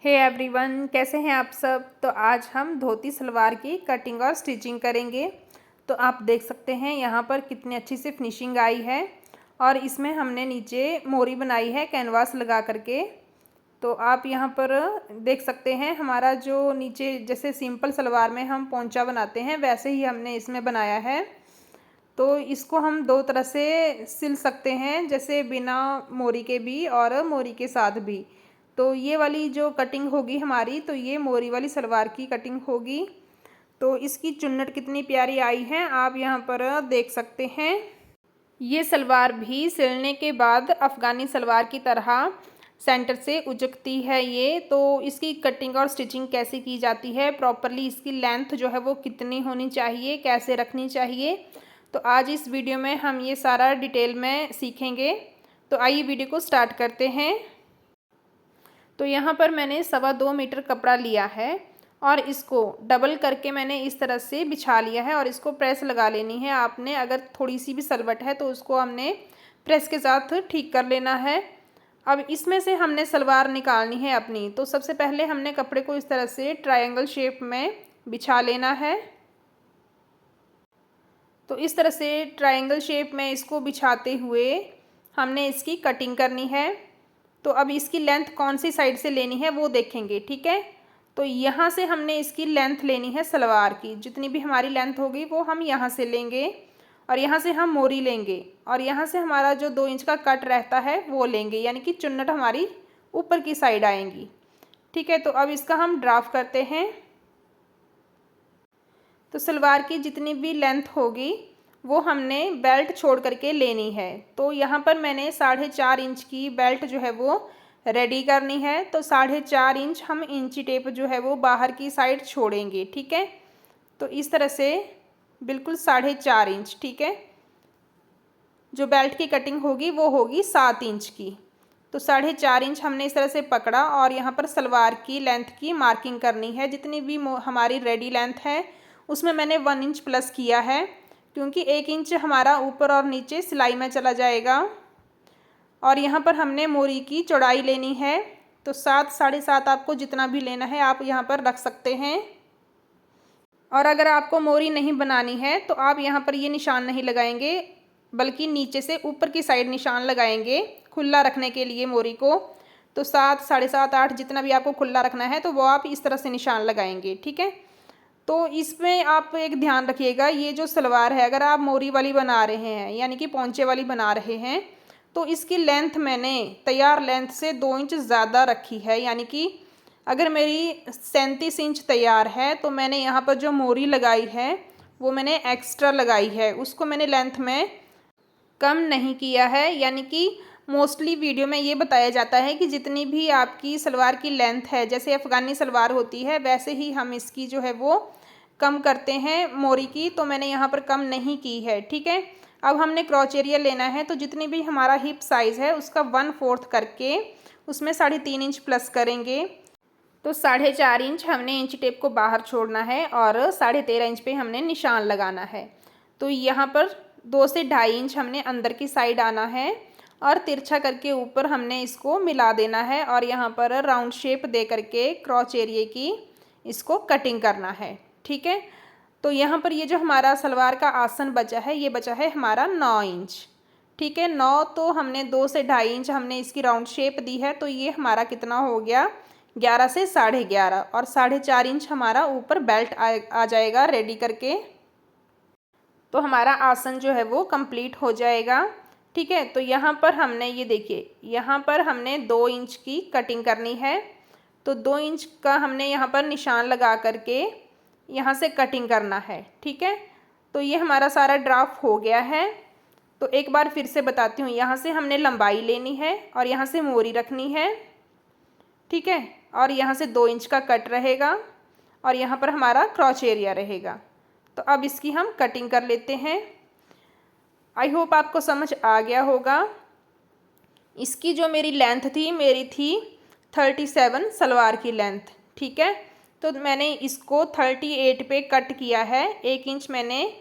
Hey everyone, कैसे हैं आप सब। तो आज हम धोती सलवार की कटिंग और स्टिचिंग करेंगे। तो आप देख सकते हैं यहाँ पर कितनी अच्छी सी फिनिशिंग आई है और इसमें हमने नीचे मोरी बनाई है कैनवास लगा करके। तो आप यहाँ पर देख सकते हैं हमारा जो नीचे जैसे सिंपल सलवार में हम पोंचा बनाते हैं वैसे ही हमने इसमें बनाया है। तो इसको हम दो तरह से सिल सकते हैं, जैसे बिना मोरी के भी और मोरी के साथ भी। तो ये वाली जो कटिंग होगी हमारी, तो ये मोरी वाली सलवार की कटिंग होगी। तो इसकी चुन्नट कितनी प्यारी आई है आप यहाँ पर देख सकते हैं। ये सलवार भी सिलने के बाद अफ़गानी सलवार की तरह सेंटर से उचकती है ये। तो इसकी कटिंग और स्टिचिंग कैसे की जाती है प्रॉपरली, इसकी लेंथ जो है वो कितनी होनी चाहिए, कैसे रखनी चाहिए, तो आज इस वीडियो में हम ये सारा डिटेल में सीखेंगे। तो आइए वीडियो को स्टार्ट करते हैं। तो यहाँ पर मैंने 2.25 मीटर कपड़ा लिया है और इसको डबल करके मैंने इस तरह से बिछा लिया है और इसको प्रेस लगा लेनी है आपने। अगर थोड़ी सी भी सलवट है तो उसको हमने प्रेस के साथ ठीक कर लेना है। अब इसमें से हमने सलवार निकालनी है अपनी। तो सबसे पहले हमने कपड़े को इस तरह से ट्रायंगल शेप में बिछा लेना है। तो इस तरह से ट्रायंगल शेप में इसको बिछाते हुए हमने इसकी कटिंग करनी है। तो अब इसकी लेंथ कौन सी साइड से लेनी है वो देखेंगे, ठीक है। तो यहाँ से हमने इसकी लेंथ लेनी है सलवार की, जितनी भी हमारी लेंथ होगी वो हम यहाँ से लेंगे और यहाँ से हम मोरी लेंगे और यहाँ से हमारा जो 2 इंच का कट रहता है वो लेंगे, यानी कि चुन्नट हमारी ऊपर की साइड आएंगी, ठीक है। तो अब इसका हम ड्राफ्ट करते हैं। तो सलवार की जितनी भी लेंथ होगी वो हमने बेल्ट छोड़ करके लेनी है। तो यहाँ पर मैंने 4.5 इंच की बेल्ट जो है वो रेडी करनी है। तो 4.5 इंच हम इंची टेप जो है वो बाहर की साइड छोड़ेंगे, ठीक है। तो इस तरह से बिल्कुल 4.5 इंच, ठीक है। जो बेल्ट की कटिंग होगी वो होगी 7 इंच की। तो 4.5 इंच हमने इस तरह से पकड़ा और यहाँ पर सलवार की लेंथ की मार्किंग करनी है। जितनी भी हमारी रेडी लेंथ है उसमें मैंने 1 इंच प्लस किया है, क्योंकि 1 इंच हमारा ऊपर और नीचे सिलाई में चला जाएगा। और यहाँ पर हमने मोरी की चौड़ाई लेनी है। तो 7, 7.5 आपको जितना भी लेना है आप यहाँ पर रख सकते हैं। और अगर आपको मोरी नहीं बनानी है तो आप यहाँ पर ये निशान नहीं लगाएंगे, बल्कि नीचे से ऊपर की साइड निशान लगाएंगे खुला रखने के लिए मोरी को। तो 7, 7.5, 8 जितना भी आपको खुला रखना है तो वो आप इस तरह से निशान लगाएंगे, ठीक है। तो इसमें आप एक ध्यान रखिएगा, ये जो सलवार है अगर आप मोरी वाली बना रहे हैं यानी कि पोंचे वाली बना रहे हैं तो इसकी लेंथ मैंने तैयार लेंथ से 2 इंच ज़्यादा रखी है। यानी कि अगर मेरी 37 इंच तैयार है तो मैंने यहाँ पर जो मोरी लगाई है वो मैंने एक्स्ट्रा लगाई है, उसको मैंने लेंथ में कम नहीं किया है। यानी कि मोस्टली वीडियो में ये बताया जाता है कि जितनी भी आपकी सलवार की लेंथ है, जैसे अफ़गानी सलवार होती है वैसे ही हम इसकी जो है वो कम करते हैं मोरी की। तो मैंने यहाँ पर कम नहीं की है, ठीक है। अब हमने क्रॉच एरिया लेना है। तो जितनी भी हमारा हिप साइज़ है उसका 1/4 करके उसमें 3.5 इंच प्लस करेंगे। तो 4.5 इंच हमने इंच टेप को बाहर छोड़ना है और 13.5 इंच पे हमने निशान लगाना है। तो यहाँ पर 2 से 2.5 इंच हमने अंदर की साइड आना है और तिरछा करके ऊपर हमने इसको मिला देना है और यहाँ पर राउंड शेप दे करके क्रॉच एरिया की इसको कटिंग करना है, ठीक है। तो यहाँ पर ये जो हमारा सलवार का आसन बचा है ये बचा है हमारा 9 इंच, ठीक है। 9 तो हमने 2 से 2.5 इंच हमने इसकी राउंड शेप दी है। तो ये हमारा कितना हो गया 11 से 11.5 और 4.5 इंच हमारा ऊपर बेल्ट आ जाएगा रेडी करके। तो हमारा आसन जो है वो कंप्लीट हो जाएगा, ठीक है। तो यहाँ पर हमने ये देखिए यहाँ पर हमने 2 इंच की कटिंग करनी है। तो 2 इंच का हमने यहाँ पर निशान लगा करके यहाँ से कटिंग करना है, ठीक है। तो ये हमारा सारा ड्राफ्ट हो गया है। तो एक बार फिर से बताती हूँ, यहाँ से हमने लंबाई लेनी है और यहाँ से मोरी रखनी है, ठीक है। और यहाँ से 2 इंच का कट रहेगा और यहाँ पर हमारा क्रॉच एरिया रहेगा। तो अब इसकी हम कटिंग कर लेते हैं। आई होप आपको समझ आ गया होगा। इसकी जो मेरी लेंथ थी मेरी थी 37 सलवार की लेंथ, ठीक है। तो मैंने इसको 38 पे कट किया है। 1 इंच मैंने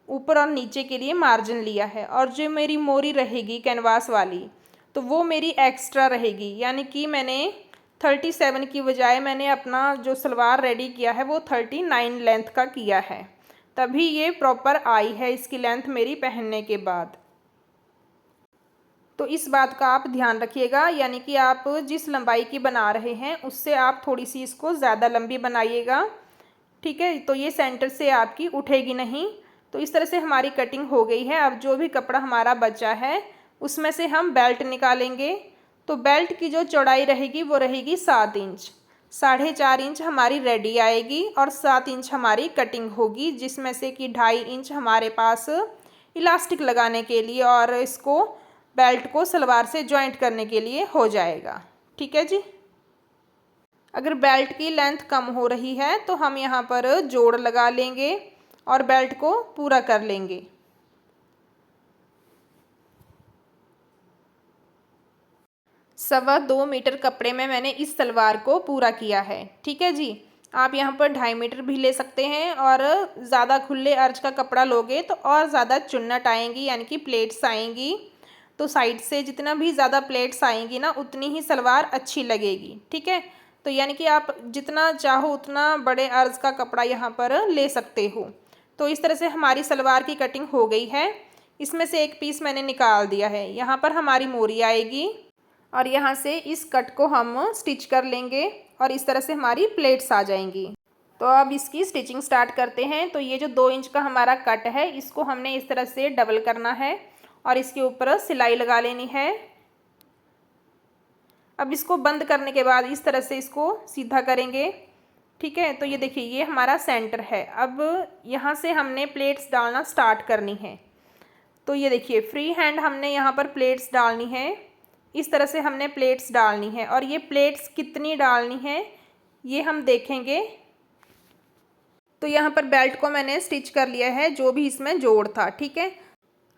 ऊपर और नीचे के लिए मार्जिन लिया है और जो मेरी मोरी रहेगी कैनवास वाली तो वो मेरी एक्स्ट्रा रहेगी। यानी कि मैंने 37 की बजाय मैंने अपना जो सलवार रेडी किया है वो 39 लेंथ का किया है, तभी ये प्रॉपर आई है इसकी लेंथ मेरी पहनने के बाद। तो इस बात का आप ध्यान रखिएगा, यानी कि आप जिस लंबाई की बना रहे हैं उससे आप थोड़ी सी इसको ज़्यादा लंबी बनाइएगा, ठीक है। तो ये सेंटर से आपकी उठेगी नहीं। तो इस तरह से हमारी कटिंग हो गई है। अब जो भी कपड़ा हमारा बचा है उसमें से हम बेल्ट निकालेंगे। तो बेल्ट की जो चौड़ाई रहेगी वो रहेगी 7 इंच। 4.5 इंच हमारी रेडी आएगी और 7 इंच हमारी कटिंग होगी, जिसमें से कि 2.5 इंच हमारे पास इलास्टिक लगाने के लिए और इसको बेल्ट को सलवार से जॉइंट करने के लिए हो जाएगा, ठीक है जी। अगर बेल्ट की लेंथ कम हो रही है तो हम यहाँ पर जोड़ लगा लेंगे और बेल्ट को पूरा कर लेंगे। सवा 2 मीटर कपड़े में मैंने इस सलवार को पूरा किया है, ठीक है जी। आप यहाँ पर 2.5 मीटर भी ले सकते हैं, और ज़्यादा खुले अर्ज का कपड़ा लोगे तो और ज़्यादा चुन्नट आएंगी, यानी कि प्लेट्स आएंगी। तो साइड से जितना भी ज़्यादा प्लेट्स आएंगी ना उतनी ही सलवार अच्छी लगेगी, ठीक है। तो यानी कि आप जितना चाहो उतना बड़े अर्ज का कपड़ा यहाँ पर ले सकते हो। तो इस तरह से हमारी सलवार की कटिंग हो गई है। इसमें से एक पीस मैंने निकाल दिया है। यहाँ पर हमारी मोरी आएगी और यहाँ से इस कट को हम स्टिच कर लेंगे और इस तरह से हमारी प्लेट्स आ जाएंगी। तो अब इसकी स्टिचिंग स्टार्ट करते हैं। तो ये जो 2 इंच का हमारा कट है इसको हमने इस तरह से डबल करना है और इसके ऊपर सिलाई लगा लेनी है। अब इसको बंद करने के बाद इस तरह से इसको सीधा करेंगे, ठीक है। तो ये देखिए ये हमारा सेंटर है। अब यहाँ से हमने प्लेट्स डालना स्टार्ट करनी है। तो ये देखिए फ्री हैंड हमने यहाँ पर प्लेट्स डालनी है। इस तरह से हमने प्लेट्स डालनी है और ये प्लेट्स कितनी डालनी है ये हम देखेंगे। तो यहाँ पर बेल्ट को मैंने स्टिच कर लिया है, जो भी इसमें जोड़ था, ठीक है।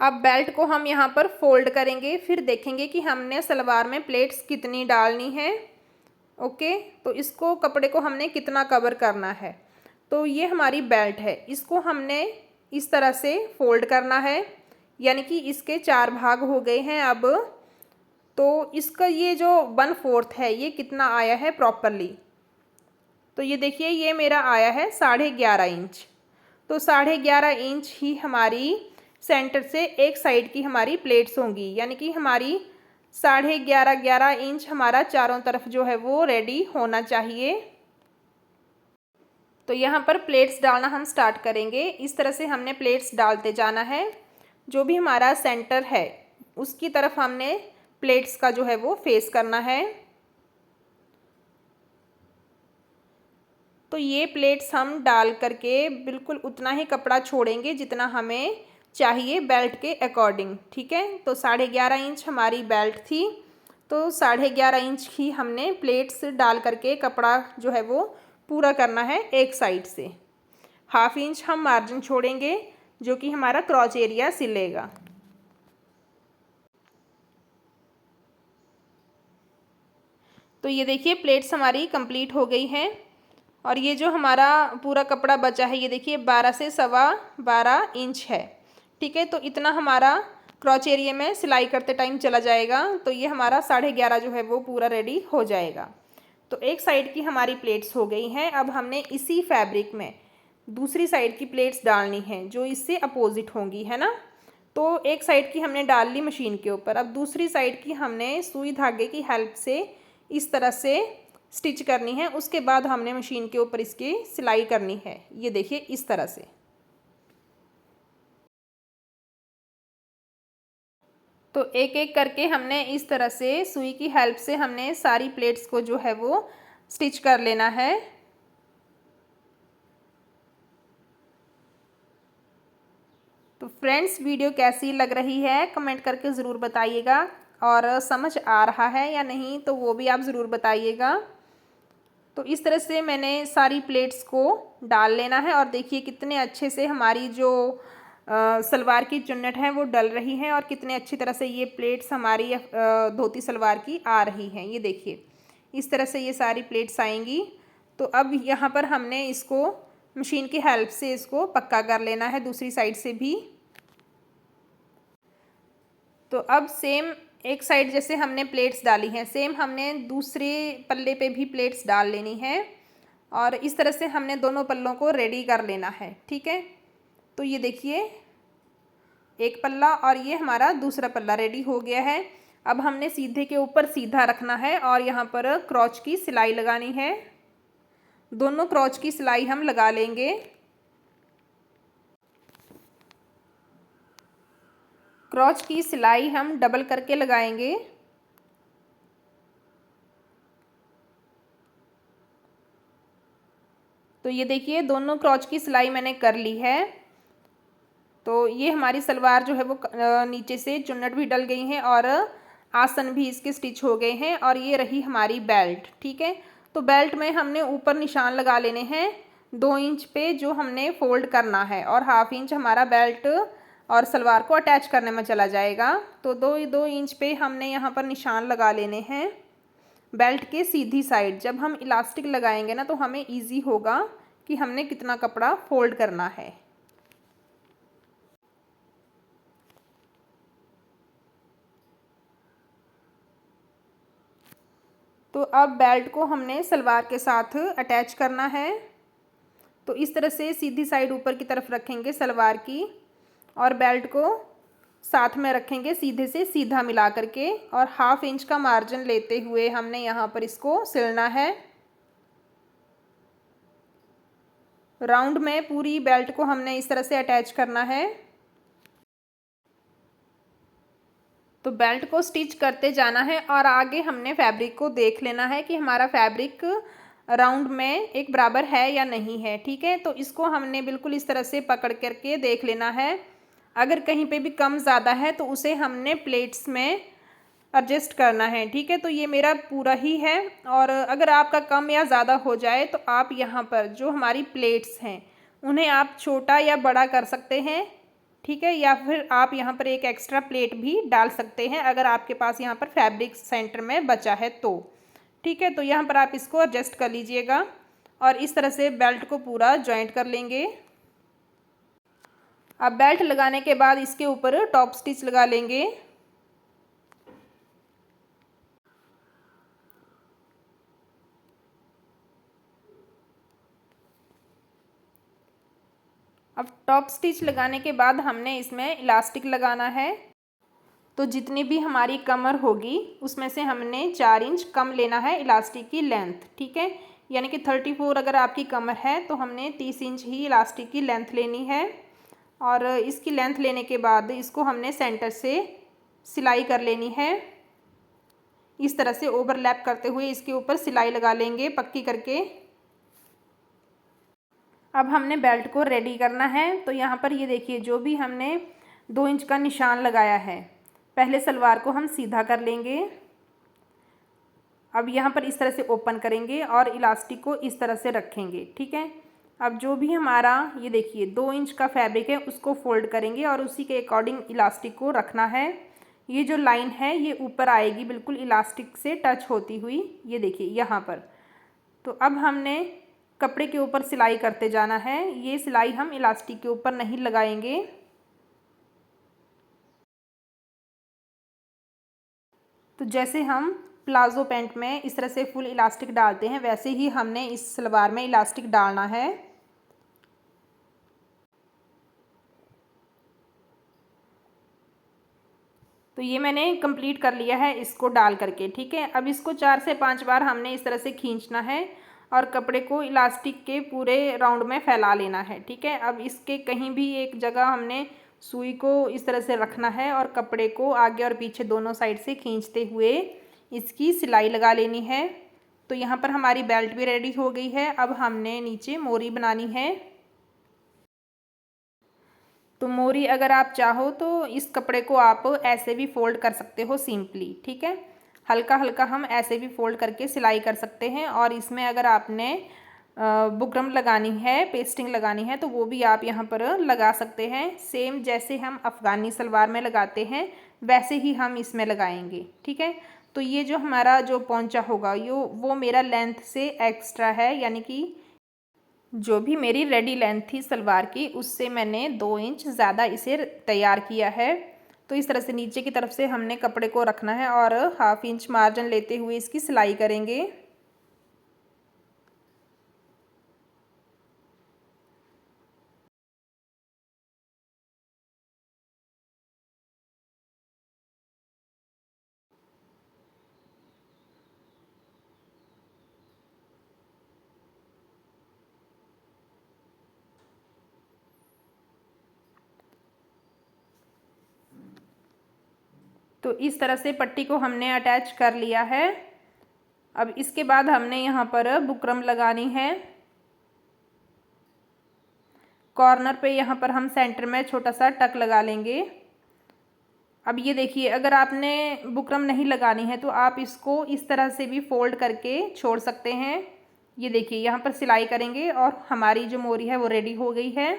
अब बेल्ट को हम यहाँ पर फोल्ड करेंगे, फिर देखेंगे कि हमने सलवार में प्लेट्स कितनी डालनी है। ओके, तो इसको कपड़े को हमने कितना कवर करना है। तो ये हमारी बेल्ट है, इसको हमने इस तरह से फोल्ड करना है, यानी कि इसके 4 भाग हो गए हैं अब। तो इसका ये जो 1/4 है ये कितना आया है प्रॉपरली। तो ये देखिए ये मेरा आया है 11.5 इंच। तो 11.5 इंच ही हमारी सेंटर से एक साइड की हमारी प्लेट्स होंगी, यानी कि हमारी 11.5 इंच हमारा चारों तरफ जो है वो रेडी होना चाहिए। तो यहाँ पर प्लेट्स डालना हम स्टार्ट करेंगे। इस तरह से हमने प्लेट्स डालते जाना है। जो भी हमारा सेंटर है उसकी तरफ हमने प्लेट्स का जो है वो फेस करना है। तो ये प्लेट्स हम डाल करके बिल्कुल उतना ही कपड़ा छोड़ेंगे जितना हमें चाहिए बेल्ट के अकॉर्डिंग, ठीक है। तो 11.5 इंच हमारी बेल्ट थी, तो 11.5 इंच ही हमने प्लेट्स डाल करके कपड़ा जो है वो पूरा करना है एक साइड से। 1/2 इंच हम मार्जिन छोड़ेंगे जो कि हमारा क्रॉच एरिया सिलेगा। तो ये देखिए प्लेट्स हमारी कंप्लीट हो गई हैं और ये जो हमारा पूरा कपड़ा बचा है ये देखिए 12 से 12.25 इंच है, ठीक है। तो इतना हमारा क्रॉच एरिया में सिलाई करते टाइम चला जाएगा। तो ये हमारा 11.5 जो है वो पूरा रेडी हो जाएगा। तो एक साइड की हमारी प्लेट्स हो गई हैं। अब हमने इसी फैब्रिक में दूसरी साइड की प्लेट्स डालनी हैं जो इससे अपोजिट होंगी, है ना। तो एक साइड की हमने डाल ली मशीन के ऊपर, अब दूसरी साइड की हमने सुई धागे की हेल्प से इस तरह से स्टिच करनी है। उसके बाद हमने मशीन के ऊपर इसकी सिलाई करनी है। ये देखिए इस तरह से। तो एक एक करके हमने इस तरह से सुई की हेल्प से हमने सारी प्लेट्स को जो है वो स्टिच कर लेना है। तो फ्रेंड्स वीडियो कैसी लग रही है कमेंट करके ज़रूर बताइएगा, और समझ आ रहा है या नहीं तो वो भी आप ज़रूर बताइएगा। तो इस तरह से मैंने सारी प्लेट्स को डाल लेना है और देखिए कितने अच्छे से हमारी जो सलवार की चुन्नट है वो डल रही है और कितने अच्छी तरह से ये प्लेट्स हमारी धोती सलवार की आ रही हैं। ये देखिए इस तरह से ये सारी प्लेट्स आएंगी। तो अब यहाँ पर हमने इसको मशीन की हेल्प से इसको पक्का कर लेना है दूसरी साइड से भी। तो अब सेम एक साइड जैसे हमने प्लेट्स डाली हैं, सेम हमने दूसरे पल्ले पे भी प्लेट्स डाल लेनी है और इस तरह से हमने दोनों पल्लों को रेडी कर लेना है। ठीक है, तो ये देखिए एक पल्ला और ये हमारा दूसरा पल्ला रेडी हो गया है। अब हमने सीधे के ऊपर सीधा रखना है और यहाँ पर क्रॉच की सिलाई लगानी है। दोनों क्रॉच की सिलाई हम लगा लेंगे। क्रॉच की सिलाई हम डबल करके लगाएंगे। तो ये देखिए दोनों क्रॉच की सिलाई मैंने कर ली है। तो ये हमारी सलवार जो है वो नीचे से चुन्नट भी डल गई हैं और आसन भी इसके स्टिच हो गए हैं और ये रही हमारी बेल्ट। ठीक है, तो बेल्ट में हमने ऊपर निशान लगा लेने हैं 2 इंच पे जो हमने फोल्ड करना है और 1/2 इंच हमारा बेल्ट और सलवार को अटैच करने में चला जाएगा। तो 2 इंच पे हमने यहाँ पर निशान लगा लेने हैं बेल्ट के सीधी साइड। जब हम इलास्टिक लगाएंगे ना तो हमें ईजी होगा कि हमने कितना कपड़ा फोल्ड करना है। तो अब बेल्ट को हमने सलवार के साथ अटैच करना है। तो इस तरह से सीधी साइड ऊपर की तरफ रखेंगे सलवार की और बेल्ट को साथ में रखेंगे सीधे से सीधा मिला करके और 1/2 इंच का मार्जिन लेते हुए हमने यहाँ पर इसको सिलना है। राउंड में पूरी बेल्ट को हमने इस तरह से अटैच करना है। तो बेल्ट को स्टिच करते जाना है और आगे हमने फैब्रिक को देख लेना है कि हमारा फैब्रिक राउंड में एक बराबर है या नहीं है। ठीक है, तो इसको हमने बिल्कुल इस तरह से पकड़ करके देख लेना है। अगर कहीं पे भी कम ज़्यादा है तो उसे हमने प्लेट्स में एडजस्ट करना है। ठीक है, तो ये मेरा पूरा ही है और अगर आपका कम या ज़्यादा हो जाए तो आप यहाँ पर जो हमारी प्लेट्स हैं उन्हें आप छोटा या बड़ा कर सकते हैं। ठीक है, या फिर आप यहाँ पर एक एक्स्ट्रा प्लेट भी डाल सकते हैं अगर आपके पास यहाँ पर फैब्रिक सेंटर में बचा है तो। ठीक है, तो यहाँ पर आप इसको एडजस्ट कर लीजिएगा और इस तरह से बेल्ट को पूरा जॉइंट कर लेंगे। अब बेल्ट लगाने के बाद इसके ऊपर टॉप स्टिच लगा लेंगे। अब टॉप स्टिच लगाने के बाद हमने इसमें इलास्टिक लगाना है। तो जितनी भी हमारी कमर होगी उसमें से हमने 4 इंच कम लेना है इलास्टिक की लेंथ। ठीक है, यानी कि 34 अगर आपकी कमर है तो हमने 30 इंच ही इलास्टिक की लेंथ लेनी है और इसकी लेंथ लेने के बाद इसको हमने सेंटर से सिलाई कर लेनी है। इस तरह से ओवरलैप करते हुए इसके ऊपर सिलाई लगा लेंगे पक्की करके। अब हमने बेल्ट को रेडी करना है। तो यहाँ पर ये देखिए जो भी हमने 2 इंच का निशान लगाया है पहले सलवार को हम सीधा कर लेंगे। अब यहाँ पर इस तरह से ओपन करेंगे और इलास्टिक को इस तरह से रखेंगे। ठीक है, अब जो भी हमारा ये देखिए 2 इंच का फैब्रिक है उसको फोल्ड करेंगे और उसी के अकॉर्डिंग इलास्टिक को रखना है। ये जो लाइन है ये ऊपर आएगी बिल्कुल इलास्टिक से टच होती हुई, ये देखिए यहाँ पर। तो अब हमने कपड़े के ऊपर सिलाई करते जाना है। ये सिलाई हम इलास्टिक के ऊपर नहीं लगाएंगे। तो जैसे हम प्लाजो पैंट में इस तरह से फुल इलास्टिक डालते हैं वैसे ही हमने इस सलवार में इलास्टिक डालना है। तो ये मैंने कंप्लीट कर लिया है इसको डाल करके। ठीक है, अब इसको 4 से 5 बार हमने इस तरह से खींचना है और कपड़े को इलास्टिक के पूरे राउंड में फैला लेना है। ठीक है, अब इसके कहीं भी एक जगह हमने सुई को इस तरह से रखना है और कपड़े को आगे और पीछे दोनों साइड से खींचते हुए इसकी सिलाई लगा लेनी है। तो यहाँ पर हमारी बेल्ट भी रेडी हो गई है। अब हमने नीचे मोरी बनानी है। तो मोरी अगर आप चाहो तो इस कपड़े को आप ऐसे भी फोल्ड कर सकते हो सिंपली। ठीक है, हल्का हल्का हम ऐसे भी फोल्ड करके सिलाई कर सकते हैं और इसमें अगर आपने बुकरम लगानी है, पेस्टिंग लगानी है तो वो भी आप यहाँ पर लगा सकते हैं। सेम जैसे हम अफ़गानी सलवार में लगाते हैं वैसे ही हम इसमें लगाएंगे। ठीक है, तो ये जो हमारा जो पोंचा होगा वो मेरा लेंथ से एक्स्ट्रा है, यानी कि जो भी मेरी रेडी लेंथ थी सलवार की उससे मैंने 2 इंच ज़्यादा इसे तैयार किया है। तो इस तरह से नीचे की तरफ से हमने कपड़े को रखना है और 1/2 इंच मार्जिन लेते हुए इसकी सिलाई करेंगे। तो इस तरह से पट्टी को हमने अटैच कर लिया है। अब इसके बाद हमने यहाँ पर बुकरम लगानी है। कॉर्नर पे यहाँ पर हम सेंटर में छोटा सा टक लगा लेंगे। अब ये देखिए, अगर आपने बुकरम नहीं लगानी है तो आप इसको इस तरह से भी फोल्ड करके छोड़ सकते हैं। ये देखिए, यहाँ पर सिलाई करेंगे और हमारी जो मोरी है वो रेडी हो गई है।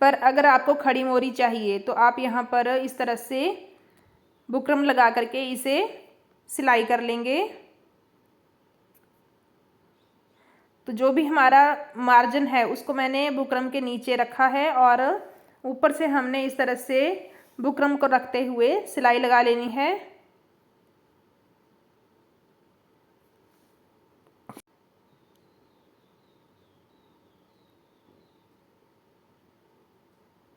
पर अगर आपको खड़ी मोरी चाहिए तो आप यहाँ पर इस तरह से बुकरम लगा करके इसे सिलाई कर लेंगे। तो जो भी हमारा मार्जिन है उसको मैंने बुकरम के नीचे रखा है और ऊपर से हमने इस तरह से बुकरम को रखते हुए सिलाई लगा लेनी है।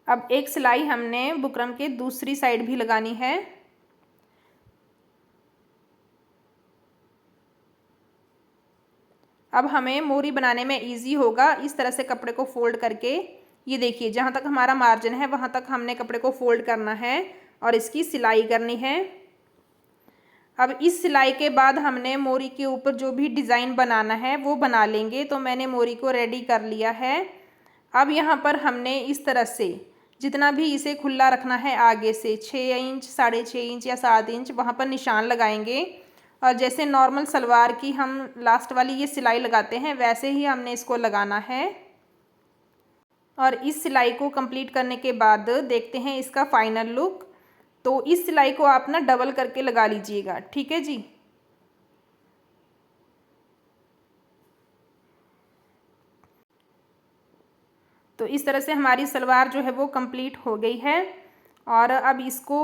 अब एक सिलाई हमने बुकरम के दूसरी साइड भी लगानी है। अब हमें मोरी बनाने में इजी होगा इस तरह से कपड़े को फोल्ड करके। ये देखिए, जहाँ तक हमारा मार्जिन है वहाँ तक हमने कपड़े को फोल्ड करना है और इसकी सिलाई करनी है। अब इस सिलाई के बाद हमने मोरी के ऊपर जो भी डिज़ाइन बनाना है वो बना लेंगे। तो मैंने मोरी को रेडी कर लिया है। अब यहाँ पर हमने इस तरह से जितना भी इसे खुला रखना है आगे से 6 इंच, 6.5 इंच या 7 इंच वहाँ पर निशान लगाएंगे। और जैसे नॉर्मल सलवार की हम लास्ट वाली ये सिलाई लगाते हैं वैसे ही हमने इसको लगाना है। और इस सिलाई को कंप्लीट करने के बाद देखते हैं इसका फाइनल लुक। तो इस सिलाई को आप ना डबल करके लगा लीजिएगा, ठीक है जी। तो इस तरह से हमारी सलवार जो है वो कंप्लीट हो गई है। और अब इसको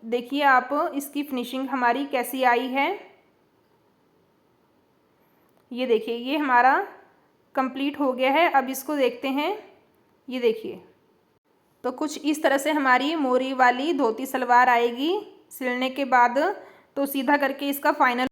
देखिए आप, इसकी फिनिशिंग हमारी कैसी आई है। ये देखिए, ये हमारा कंप्लीट हो गया है। अब इसको देखते हैं। ये देखिए, तो कुछ इस तरह से हमारी मोरी वाली धोती सलवार आएगी सिलने के बाद। तो सीधा करके इसका फाइनल